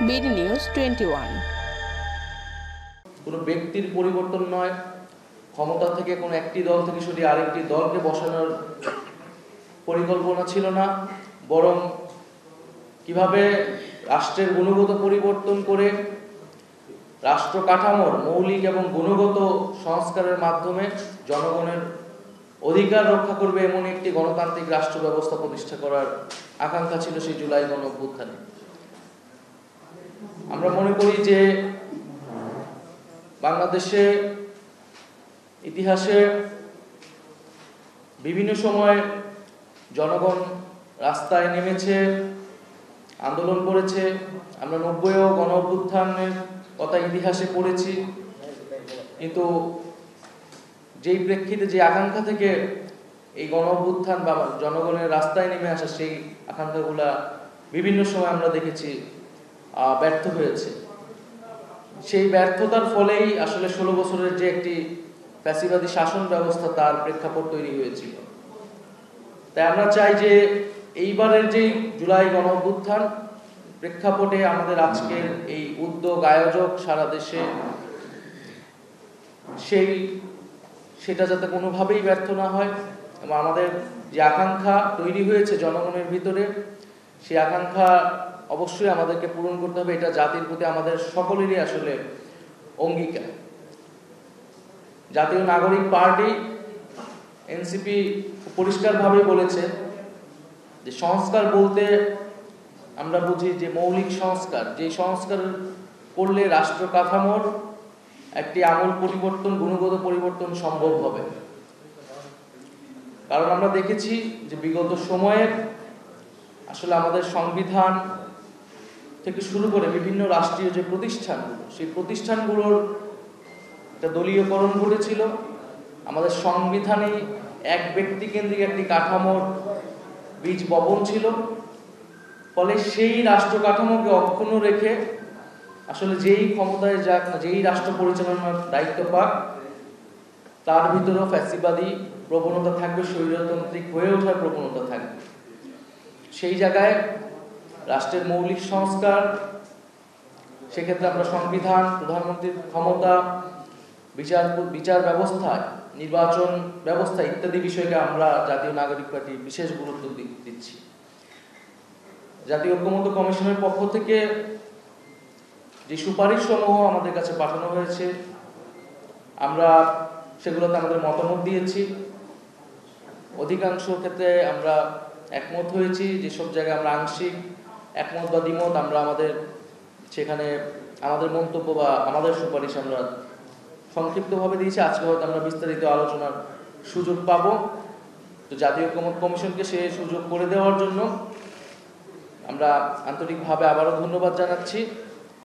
BD news 21। কোনো ব্যক্তির পরিবর্তন নয়, ক্ষমতা থেকে কোনো একটি দল থেকে সরিয়ে আরেকটি দলকে বসানোর পরিকল্পনা ছিল না, বরং কিভাবে রাষ্ট্রের গুণগত পরিবর্তন করে রাষ্ট্র কাঠামোর মৌলিক এবং গুণগত সংস্কারের মাধ্যমে জনগণের অধিকার রক্ষা করবে এমন একটি গণতান্ত্রিক রাষ্ট্র ব্যবস্থা প্রতিষ্ঠা করার আকাঙ্ক্ষা ছিল সেই জুলাই গণঅভ্যুত্থানে। আমরা মনে করি যে বাংলাদেশে ইতিহাসে বিভিন্ন সময় জনগণ রাস্তায় নেমেছে, আন্দোলন করেছে। আমরা 90-ও গণঅভ্যুত্থানের কথা ইতিহাসে পড়েছি, কিন্তু যেই প্রেক্ষিতে যে আকাঙ্ক্ষা থেকে এই গণঅভ্যুত্থান বা জনগণের রাস্তায় নেমে আসা, সেই আকাঙ্ক্ষাগুলা বিভিন্ন সময় আমরা দেখেছি ব্যর্থ হয়েছে। সেই ব্যর্থতার ফলেই আসলে 16 বছরের যে একটি ফ্যাসিবাদী শাসন ব্যবস্থা, তার প্রেক্ষাপট তৈরি হয়েছিল। তাই আমরা চাই যে এইবারের যে জুলাই গণঅভ্যুত্থান প্রেক্ষাপটে আমাদের আজকের এই উদ্যোগ আয়োজক সারা দেশে, সেটা যাতে কোনোভাবেই ব্যর্থ না হয় এবং আমাদের যে আকাঙ্ক্ষা তৈরি হয়েছে জনগণের ভিতরে, সেই আকাঙ্ক্ষা অবশ্যই আমাদেরকে পূরণ করতে হবে। এটা জাতির প্রতি আমাদের সকলেরই আসলে অঙ্গীকার। জাতীয় নাগরিক পার্টি এনসিপি পরিষ্কারভাবে বলেছে যে সংস্কার বলতে আমরা বুঝি যে মৌলিক সংস্কার, যে সংস্কার করলে রাষ্ট্র কাঠামোর একটি আমূল পরিবর্তন, গুণগত পরিবর্তন সম্ভব হবে। কারণ আমরা দেখেছি যে বিগত সময়ে আসলে আমাদের সংবিধান থেকে শুরু করে বিভিন্ন রাষ্ট্রীয় যে প্রতিষ্ঠানগুলো, সেই প্রতিষ্ঠানগুলোর একটা দলীয়করণ ঘটেছিল। আমাদের সংবিধানে এক ব্যক্তি কেন্দ্রিক একটি কাঠামোর বীজ বপন ছিল। ফলে সেই রাষ্ট্র কাঠামোকে অক্ষুণ্ণ রেখে আসলে যেই ক্ষমতায় যাক না, যেই রাষ্ট্র পরিচালনার দায়িত্ব পাক, তার ভিতরেও ফ্যাসিবাদী প্রবণতা থাকবে, স্বৈরতান্ত্রিক হয়ে ওঠার প্রবণতা থাকবে। সেই জায়গায় রাষ্ট্রের মৌলিক সংস্কার, সেক্ষেত্রে আমরা সংবিধান, প্রধানমন্ত্রীর ক্ষমতা, বিচার ব্যবস্থা, নির্বাচন ব্যবস্থা ইত্যাদি বিষয়কে আমরা জাতীয় নাগরিক পার্টি বিশেষ গুরুত্ব দিচ্ছি। জাতীয় ঐক্যমত্য কমিশনের পক্ষ থেকে যে সুপারিশ সমূহ আমাদের কাছে পাঠানো হয়েছে, আমরা সেগুলোতে আমাদের মতামত দিয়েছি। অধিকাংশ ক্ষেত্রে আমরা একমত হয়েছি। যেসব জায়গায় আমরা আংশিক একমত বা দ্বিমত, আমরা সেখানে আমাদের মন্তব্য বা আমাদের সুপারিশ আমরা সংক্ষিপ্তভাবে দিয়েছি। আজকে হয়তো আমরা বিস্তারিত আলোচনার সুযোগ পাবো। তো জাতীয় ঐক্যমত্য কমিশনকে সে সুযোগ করে দেওয়ার জন্য আমরা আন্তরিকভাবে আবারও ধন্যবাদ জানাচ্ছি।